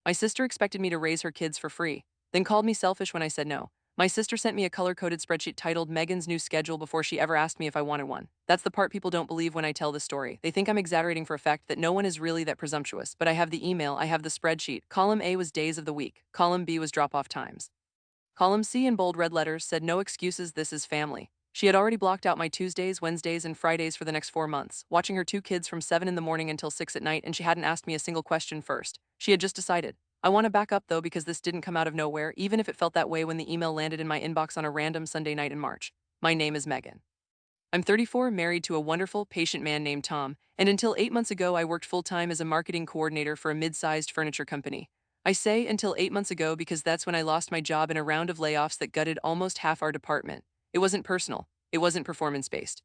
My sister expected me to raise her kids for free, then called me selfish when I said no. My sister sent me a color-coded spreadsheet titled Megan's New Schedule before she ever asked me if I wanted one. That's the part people don't believe when I tell this story. They think I'm exaggerating for effect, that no one is really that presumptuous. But I have the email, I have the spreadsheet. Column A was days of the week. Column B was drop-off times. Column C in bold red letters said no excuses, this is family. She had already blocked out my Tuesdays, Wednesdays, and Fridays for the next 4 months, watching her two kids from 7 in the morning until 6 at night, and she hadn't asked me a single question first. She had just decided. I want to back up though, because this didn't come out of nowhere, even if it felt that way when the email landed in my inbox on a random Sunday night in March. My name is Megan. I'm 34, married to a wonderful, patient man named Tom, and until 8 months ago I worked full-time as a marketing coordinator for a mid-sized furniture company. I say until 8 months ago because that's when I lost my job in a round of layoffs that gutted almost half our department. It wasn't personal. It wasn't performance-based.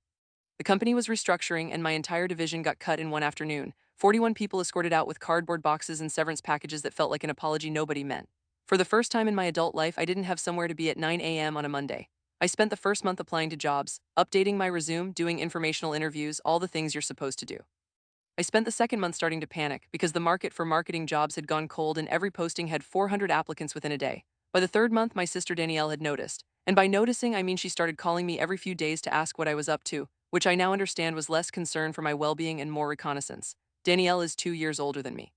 The company was restructuring and my entire division got cut in one afternoon. 41 people escorted out with cardboard boxes and severance packages that felt like an apology nobody meant. For the first time in my adult life, I didn't have somewhere to be at 9 a.m. on a Monday. I spent the first month applying to jobs, updating my resume, doing informational interviews, all the things you're supposed to do. I spent the second month starting to panic because the market for marketing jobs had gone cold and every posting had 400 applicants within a day. By the third month, my sister Danielle had noticed. And by noticing, I mean she started calling me every few days to ask what I was up to, which I now understand was less concern for my well-being and more reconnaissance. Danielle is 2 years older than me.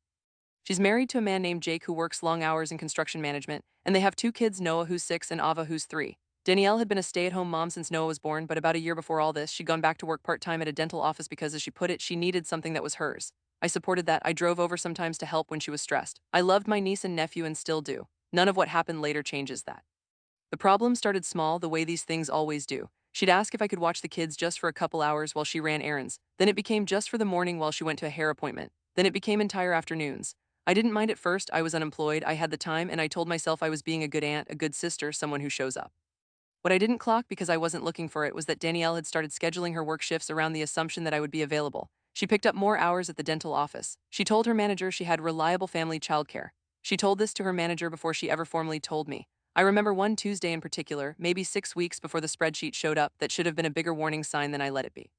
She's married to a man named Jake who works long hours in construction management, and they have two kids, Noah who's 6 and Ava who's 3. Danielle had been a stay-at-home mom since Noah was born, but about a year before all this, she'd gone back to work part-time at a dental office because, as she put it, she needed something that was hers. I supported that. I drove over sometimes to help when she was stressed. I loved my niece and nephew and still do. None of what happened later changes that. The problem started small, the way these things always do. She'd ask if I could watch the kids just for a couple hours while she ran errands. Then it became just for the morning while she went to a hair appointment. Then it became entire afternoons. I didn't mind at first. I was unemployed, I had the time, and I told myself I was being a good aunt, a good sister, someone who shows up. What I didn't clock, because I wasn't looking for it, was that Danielle had started scheduling her work shifts around the assumption that I would be available. She picked up more hours at the dental office. She told her manager she had reliable family childcare. She told this to her manager before she ever formally told me. I remember one Tuesday in particular, maybe 6 weeks before the spreadsheet showed up, that should have been a bigger warning sign than I let it be.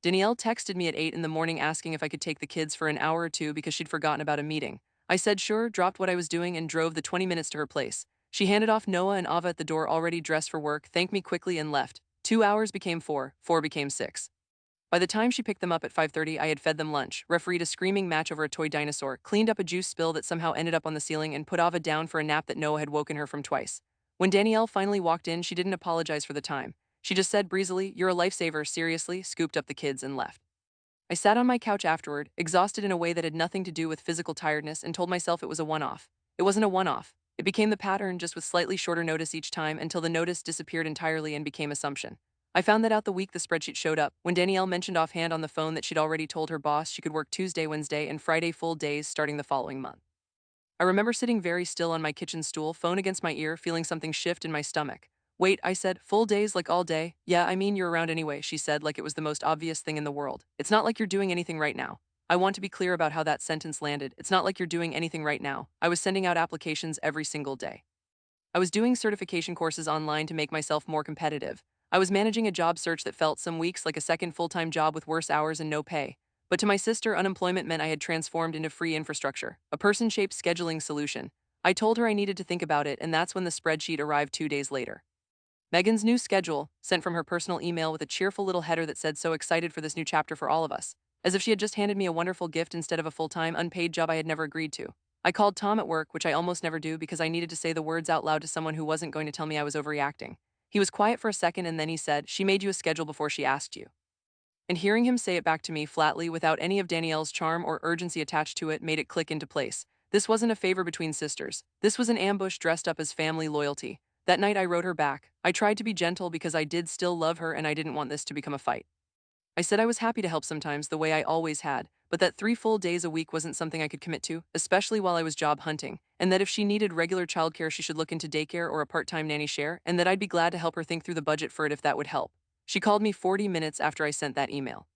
Danielle texted me at 8 in the morning asking if I could take the kids for an hour or two because she'd forgotten about a meeting. I said sure, dropped what I was doing, and drove the 20 minutes to her place. She handed off Noah and Ava at the door already dressed for work, thanked me quickly, and left. 2 hours became 4, 4 became 6. By the time she picked them up at 5:30, I had fed them lunch, refereed a screaming match over a toy dinosaur, cleaned up a juice spill that somehow ended up on the ceiling, and put Ava down for a nap that Noah had woken her from twice. When Danielle finally walked in, she didn't apologize for the time. She just said breezily, "You're a lifesaver, seriously," scooped up the kids, and left. I sat on my couch afterward, exhausted in a way that had nothing to do with physical tiredness, and told myself it was a one-off. It wasn't a one-off. It became the pattern, just with slightly shorter notice each time, until the notice disappeared entirely and became assumption. I found that out the week the spreadsheet showed up, when Danielle mentioned offhand on the phone that she'd already told her boss she could work Tuesday, Wednesday, and Friday full days starting the following month. I remember sitting very still on my kitchen stool, phone against my ear, feeling something shift in my stomach. "Wait," I said, "full days like all day?" "Yeah, I mean you're around anyway," she said, like it was the most obvious thing in the world. "It's not like you're doing anything right now." I want to be clear about how that sentence landed. It's not like you're doing anything right now. I was sending out applications every single day. I was doing certification courses online to make myself more competitive. I was managing a job search that felt some weeks like a second full-time job with worse hours and no pay. But to my sister, unemployment meant I had transformed into free infrastructure, a person-shaped scheduling solution. I told her I needed to think about it, and that's when the spreadsheet arrived 2 days later. Megan's new schedule, sent from her personal email with a cheerful little header that said, "So excited for this new chapter for all of us." As if she had just handed me a wonderful gift instead of a full-time, unpaid job I had never agreed to. I called Tom at work, which I almost never do because I needed to say the words out loud to someone who wasn't going to tell me I was overreacting. He was quiet for a second and then he said, "She made you a schedule before she asked you." And hearing him say it back to me flatly without any of Danielle's charm or urgency attached to it made it click into place. This wasn't a favor between sisters. This was an ambush dressed up as family loyalty. That night I wrote her back. I tried to be gentle because I did still love her and I didn't want this to become a fight. I said I was happy to help sometimes the way I always had, but that 3 full days a week wasn't something I could commit to, especially while I was job hunting, and that if she needed regular childcare she should look into daycare or a part-time nanny share, and that I'd be glad to help her think through the budget for it if that would help. She called me 40 minutes after I sent that email.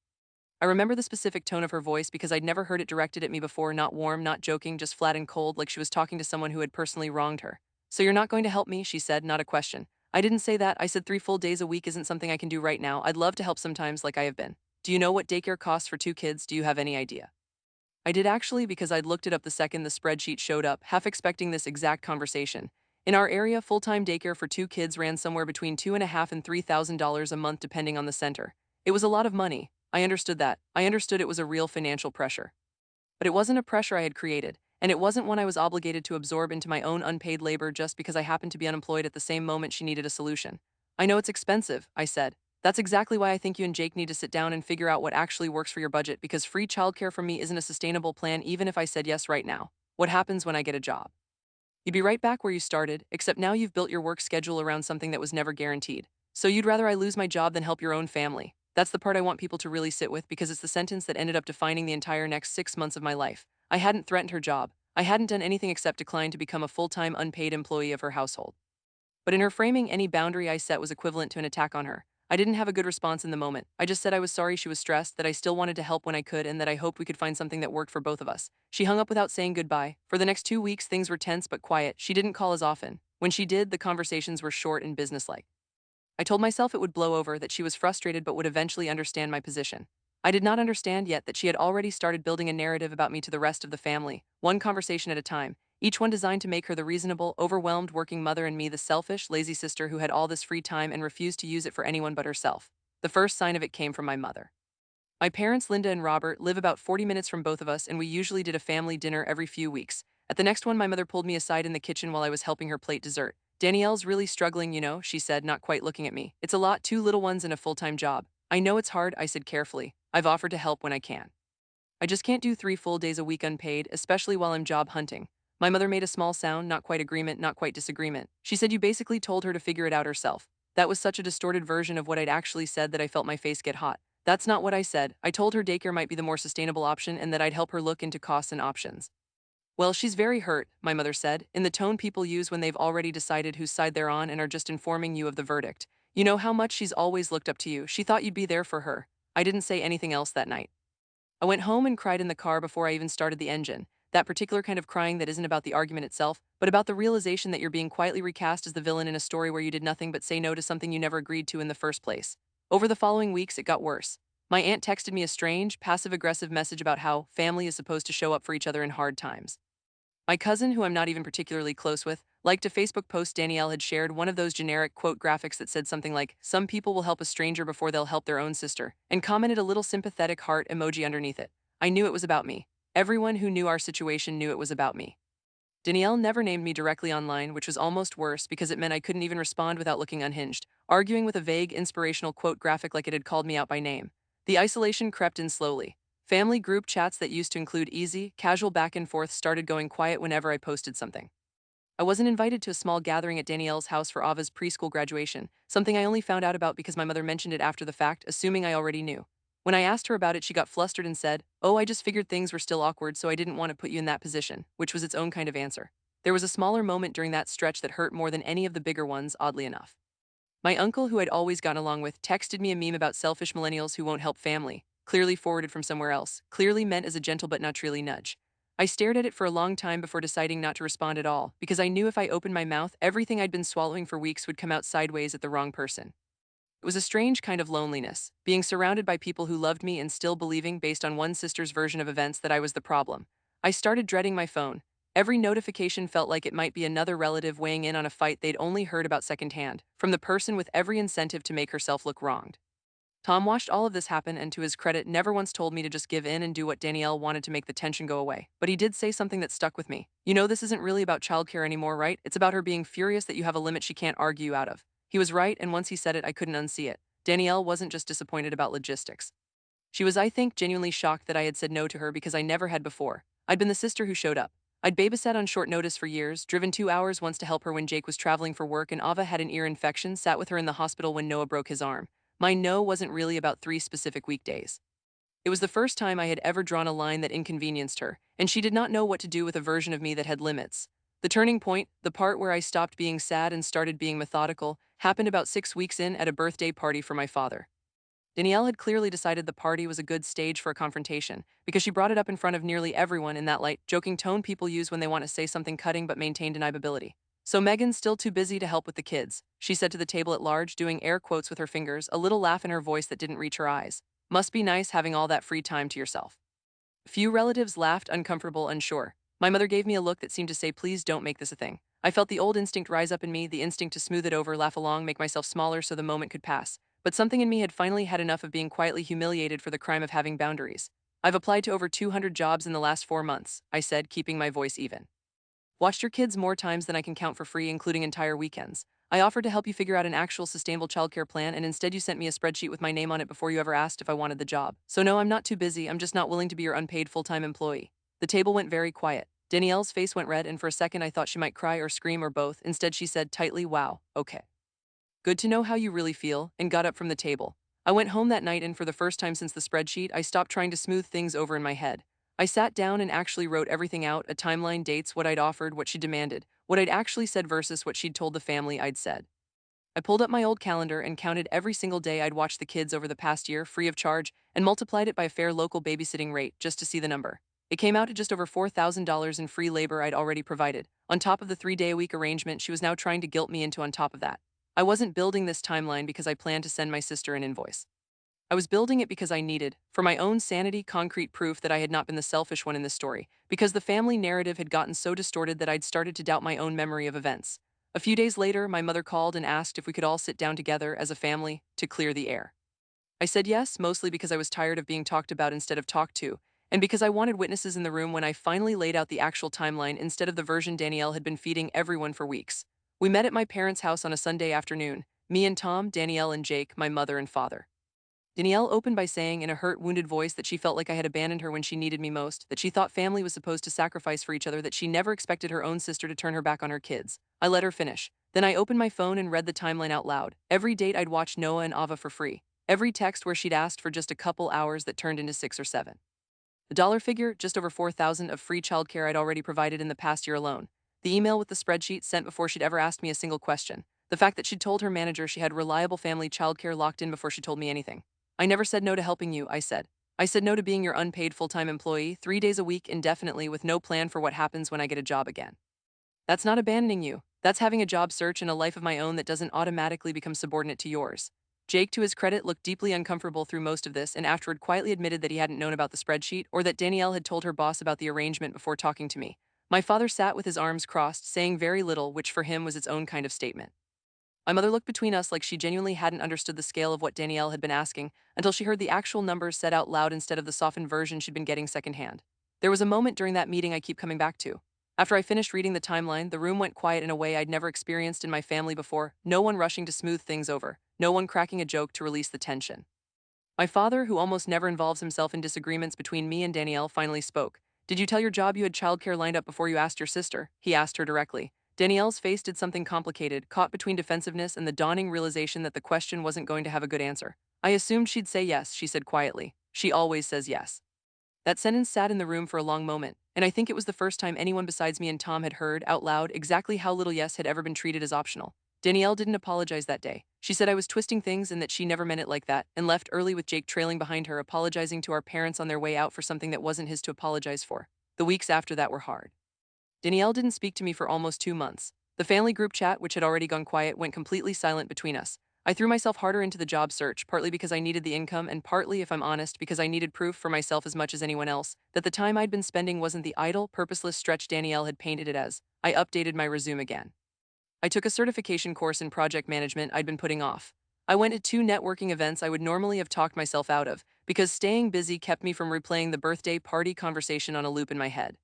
I remember the specific tone of her voice because I'd never heard it directed at me before, not warm, not joking, just flat and cold, like she was talking to someone who had personally wronged her. "So you're not going to help me?" she said, not a question. I didn't say that. I said 3 full days a week isn't something I can do right now. I'd love to help sometimes like I have been. "Do you know what daycare costs for 2 kids? Do you have any idea?" I did actually because I'd looked it up the second the spreadsheet showed up, half expecting this exact conversation. In our area, full-time daycare for two kids ran somewhere between $2,500 and $3,000 a month depending on the center. It was a lot of money. I understood that. I understood it was a real financial pressure. But it wasn't a pressure I had created, and it wasn't one I was obligated to absorb into my own unpaid labor just because I happened to be unemployed at the same moment she needed a solution. I know it's expensive, I said. That's exactly why I think you and Jake need to sit down and figure out what actually works for your budget because free childcare from me isn't a sustainable plan even if I said yes right now. What happens when I get a job? You'd be right back where you started, except now you've built your work schedule around something that was never guaranteed. So you'd rather I lose my job than help your own family. That's the part I want people to really sit with because it's the sentence that ended up defining the entire next 6 months of my life. I hadn't threatened her job. I hadn't done anything except decline to become a full-time unpaid employee of her household. But in her framing, any boundary I set was equivalent to an attack on her. I didn't have a good response in the moment. I just said I was sorry she was stressed, that I still wanted to help when I could, and that I hoped we could find something that worked for both of us. She hung up without saying goodbye. For the next 2 weeks, things were tense but quiet. She didn't call as often. When she did, the conversations were short and businesslike. I told myself it would blow over, that she was frustrated but would eventually understand my position. I did not understand yet that she had already started building a narrative about me to the rest of the family, one conversation at a time, each one designed to make her the reasonable, overwhelmed working mother and me the selfish, lazy sister who had all this free time and refused to use it for anyone but herself. The first sign of it came from my mother. My parents, Linda and Robert, live about 40 minutes from both of us, and we usually did a family dinner every few weeks. At the next one, my mother pulled me aside in the kitchen while I was helping her plate dessert. Danielle's really struggling, she said, not quite looking at me. It's a lot, 2 little ones and a full-time job. I know it's hard, I said carefully. I've offered to help when I can. I just can't do 3 full days a week unpaid, especially while I'm job hunting. My mother made a small sound, not quite agreement, not quite disagreement. She said you basically told her to figure it out herself. That was such a distorted version of what I'd actually said that I felt my face get hot. That's not what I said. I told her daycare might be the more sustainable option and that I'd help her look into costs and options. Well, she's very hurt, my mother said, in the tone people use when they've already decided whose side they're on and are just informing you of the verdict. You know how much she's always looked up to you. She thought you'd be there for her. I didn't say anything else that night. I went home and cried in the car before I even started the engine. That particular kind of crying that isn't about the argument itself, but about the realization that you're being quietly recast as the villain in a story where you did nothing but say no to something you never agreed to in the first place. Over the following weeks, it got worse. My aunt texted me a strange, passive-aggressive message about how family is supposed to show up for each other in hard times. My cousin, who I'm not even particularly close with, liked a Facebook post Danielle had shared, one of those generic quote graphics that said something like, "Some people will help a stranger before they'll help their own sister," and commented a little sympathetic heart emoji underneath it. I knew it was about me. Everyone who knew our situation knew it was about me. Danielle never named me directly online, which was almost worse because it meant I couldn't even respond without looking unhinged, arguing with a vague, inspirational quote graphic like it had called me out by name. The isolation crept in slowly. Family group chats that used to include easy, casual back and forth started going quiet whenever I posted something. I wasn't invited to a small gathering at Danielle's house for Ava's preschool graduation, something I only found out about because my mother mentioned it after the fact, assuming I already knew. When I asked her about it, she got flustered and said, "Oh, I just figured things were still awkward, so I didn't want to put you in that position," which was its own kind of answer. There was a smaller moment during that stretch that hurt more than any of the bigger ones, oddly enough. My uncle, who I'd always gotten along with, texted me a meme about selfish millennials who won't help family, clearly forwarded from somewhere else, clearly meant as a gentle but not really nudge. I stared at it for a long time before deciding not to respond at all, because I knew if I opened my mouth, everything I'd been swallowing for weeks would come out sideways at the wrong person. It was a strange kind of loneliness, being surrounded by people who loved me and still believing, based on one sister's version of events, that I was the problem. I started dreading my phone. Every notification felt like it might be another relative weighing in on a fight they'd only heard about secondhand, from the person with every incentive to make herself look wronged. Tom watched all of this happen and, to his credit, never once told me to just give in and do what Danielle wanted to make the tension go away. But he did say something that stuck with me. "You know, this isn't really about childcare anymore, right? It's about her being furious that you have a limit she can't argue you out of." He was right, and once he said it, I couldn't unsee it. Danielle wasn't just disappointed about logistics. She was, I think, genuinely shocked that I had said no to her because I never had before. I'd been the sister who showed up. I'd babysat on short notice for years, driven 2 hours once to help her when Jake was traveling for work and Ava had an ear infection, sat with her in the hospital when Noah broke his arm. My no wasn't really about 3 specific weekdays. It was the first time I had ever drawn a line that inconvenienced her, and she did not know what to do with a version of me that had limits. The turning point, the part where I stopped being sad and started being methodical, happened about 6 weeks in at a birthday party for my father. Danielle had clearly decided the party was a good stage for a confrontation, because she brought it up in front of nearly everyone in that light, joking tone people use when they want to say something cutting but maintain deniability. "So Megan's still too busy to help with the kids," she said to the table at large, doing air quotes with her fingers, a little laugh in her voice that didn't reach her eyes. "Must be nice having all that free time to yourself." Few relatives laughed, uncomfortable, unsure. My mother gave me a look that seemed to say, please don't make this a thing. I felt the old instinct rise up in me, the instinct to smooth it over, laugh along, make myself smaller so the moment could pass. But something in me had finally had enough of being quietly humiliated for the crime of having boundaries. I've applied to over 200 jobs in the last 4 months, I said, keeping my voice even. Watched your kids more times than I can count for free, including entire weekends. I offered to help you figure out an actual sustainable childcare plan, and instead you sent me a spreadsheet with my name on it before you ever asked if I wanted the job. So no, I'm not too busy, I'm just not willing to be your unpaid full-time employee. The table went very quiet. Danielle's face went red, and for a second I thought she might cry or scream or both. Instead she said tightly, wow, okay. Good to know how you really feel, and got up from the table. I went home that night, and for the first time since the spreadsheet, I stopped trying to smooth things over in my head. I sat down and actually wrote everything out, a timeline, dates, what I'd offered, what she demanded, what I'd actually said versus what she'd told the family I'd said. I pulled up my old calendar and counted every single day I'd watched the kids over the past year, free of charge, and multiplied it by a fair local babysitting rate just to see the number. It came out to just over $4,000 in free labor I'd already provided, on top of the 3-day-a-week arrangement she was now trying to guilt me into on top of that. I wasn't building this timeline because I planned to send my sister an invoice. I was building it because I needed, for my own sanity, concrete proof that I had not been the selfish one in this story, because the family narrative had gotten so distorted that I'd started to doubt my own memory of events. A few days later, my mother called and asked if we could all sit down together as a family to clear the air. I said yes, mostly because I was tired of being talked about instead of talked to, and because I wanted witnesses in the room when I finally laid out the actual timeline instead of the version Danielle had been feeding everyone for weeks. We met at my parents' house on a Sunday afternoon, me and Tom, Danielle and Jake, my mother and father. Danielle opened by saying in a hurt, wounded voice that she felt like I had abandoned her when she needed me most, that she thought family was supposed to sacrifice for each other, that she never expected her own sister to turn her back on her kids. I let her finish. Then I opened my phone and read the timeline out loud. Every date I'd watched Noah and Ava for free. Every text where she'd asked for just a couple hours that turned into 6 or 7. The dollar figure, just over 4,000 of free childcare I'd already provided in the past year alone. The email with the spreadsheet sent before she'd ever asked me a single question. The fact that she'd told her manager she had reliable family childcare locked in before she told me anything. I never said no to helping you, I said. I said no to being your unpaid full-time employee, 3 days a week indefinitely with no plan for what happens when I get a job again. That's not abandoning you. That's having a job search and a life of my own that doesn't automatically become subordinate to yours. Jake, to his credit, looked deeply uncomfortable through most of this and afterward quietly admitted that he hadn't known about the spreadsheet or that Danielle had told her boss about the arrangement before talking to me. My father sat with his arms crossed, saying very little, which for him was its own kind of statement. My mother looked between us like she genuinely hadn't understood the scale of what Danielle had been asking until she heard the actual numbers said out loud instead of the softened version she'd been getting secondhand. There was a moment during that meeting I keep coming back to. After I finished reading the timeline, the room went quiet in a way I'd never experienced in my family before, no one rushing to smooth things over, no one cracking a joke to release the tension. My father, who almost never involves himself in disagreements between me and Danielle, finally spoke. Did you tell your job you had childcare lined up before you asked your sister? He asked her directly. Danielle's face did something complicated, caught between defensiveness and the dawning realization that the question wasn't going to have a good answer. I assumed she'd say yes, she said quietly. She always says yes. That sentence sat in the room for a long moment, and I think it was the first time anyone besides me and Tom had heard, out loud, exactly how little yes had ever been treated as optional. Danielle didn't apologize that day. She said I was twisting things and that she never meant it like that, and left early with Jake trailing behind her, apologizing to our parents on their way out for something that wasn't his to apologize for. The weeks after that were hard. Danielle didn't speak to me for almost 2 months. The family group chat, which had already gone quiet, went completely silent between us. I threw myself harder into the job search, partly because I needed the income and partly, if I'm honest, because I needed proof for myself as much as anyone else that the time I'd been spending wasn't the idle, purposeless stretch Danielle had painted it as. I updated my resume again. I took a certification course in project management I'd been putting off. I went to 2 networking events I would normally have talked myself out of because staying busy kept me from replaying the birthday party conversation on a loop in my head.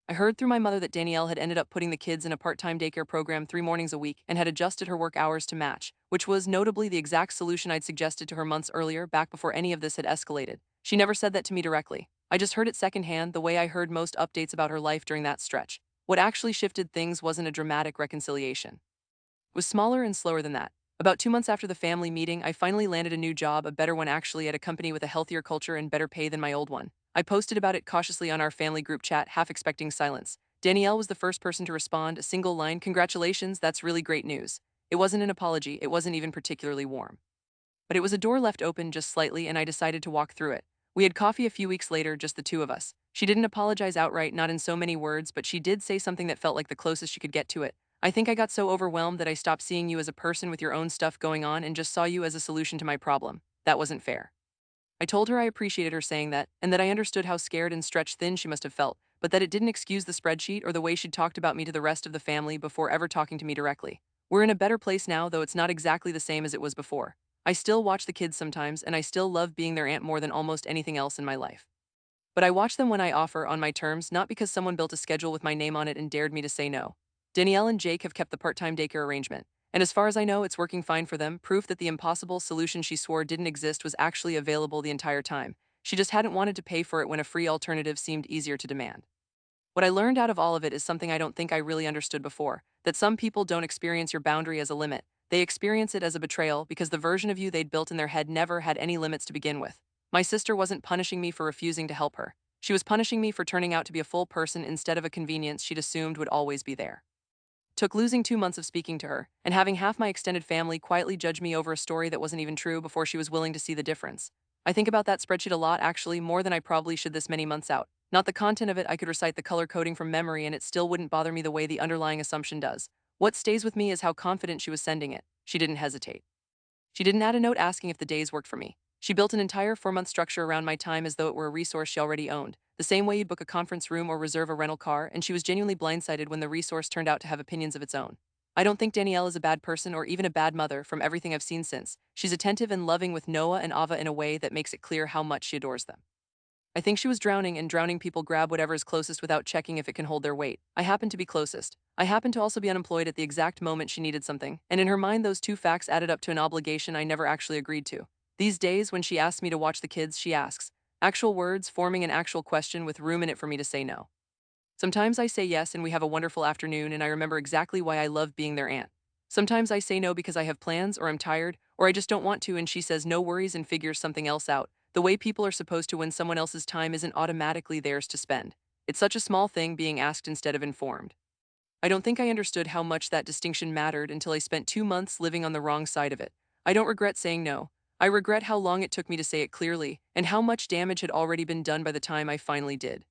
I heard through my mother that Danielle had ended up putting the kids in a part-time daycare program 3 mornings a week and had adjusted her work hours to match, which was notably the exact solution I'd suggested to her months earlier, back before any of this had escalated. She never said that to me directly. I just heard it secondhand, the way I heard most updates about her life during that stretch. What actually shifted things wasn't a dramatic reconciliation. It was smaller and slower than that. About 2 months after the family meeting, I finally landed a new job, a better one actually, at a company with a healthier culture and better pay than my old one. I posted about it cautiously on our family group chat, half expecting silence. Danielle was the first person to respond, a single line, "Congratulations, that's really great news." It wasn't an apology, it wasn't even particularly warm. But it was a door left open just slightly, and I decided to walk through it. We had coffee a few weeks later, just the two of us. She didn't apologize outright, not in so many words, but she did say something that felt like the closest she could get to it. "I think I got so overwhelmed that I stopped seeing you as a person with your own stuff going on and just saw you as a solution to my problem. That wasn't fair." I told her I appreciated her saying that, and that I understood how scared and stretched thin she must have felt, but that it didn't excuse the spreadsheet or the way she'd talked about me to the rest of the family before ever talking to me directly. We're in a better place now, though it's not exactly the same as it was before. I still watch the kids sometimes, and I still love being their aunt more than almost anything else in my life. But I watch them when I offer, on my terms, not because someone built a schedule with my name on it and dared me to say no. Danielle and Jake have kept the part-time daycare arrangement, and as far as I know, it's working fine for them, proof that the impossible solution she swore didn't exist was actually available the entire time. She just hadn't wanted to pay for it when a free alternative seemed easier to demand. What I learned out of all of it is something I don't think I really understood before, that some people don't experience your boundary as a limit. They experience it as a betrayal because the version of you they'd built in their head never had any limits to begin with. My sister wasn't punishing me for refusing to help her. She was punishing me for turning out to be a full person instead of a convenience she'd assumed would always be there. Took losing 2 months of speaking to her, and having half my extended family quietly judge me over a story that wasn't even true before she was willing to see the difference. I think about that spreadsheet a lot, actually, more than I probably should this many months out. Not the content of it, I could recite the color coding from memory and it still wouldn't bother me the way the underlying assumption does. What stays with me is how confident she was sending it. She didn't hesitate. She didn't add a note asking if the days worked for me. She built an entire 4-month structure around my time as though it were a resource she already owned, the same way you'd book a conference room or reserve a rental car, and she was genuinely blindsided when the resource turned out to have opinions of its own. I don't think Danielle is a bad person or even a bad mother from everything I've seen since. She's attentive and loving with Noah and Ava in a way that makes it clear how much she adores them. I think she was drowning, and drowning people grab whatever is closest without checking if it can hold their weight. I happen to be closest. I happen to also be unemployed at the exact moment she needed something, and in her mind those two facts added up to an obligation I never actually agreed to. These days, when she asks me to watch the kids, she asks. Actual words forming an actual question with room in it for me to say no. Sometimes I say yes and we have a wonderful afternoon and I remember exactly why I love being their aunt. Sometimes I say no because I have plans or I'm tired or I just don't want to and she says no worries and figures something else out, the way people are supposed to when someone else's time isn't automatically theirs to spend. It's such a small thing being asked instead of informed. I don't think I understood how much that distinction mattered until I spent 2 months living on the wrong side of it. I don't regret saying no. I regret how long it took me to say it clearly and how much damage had already been done by the time I finally did.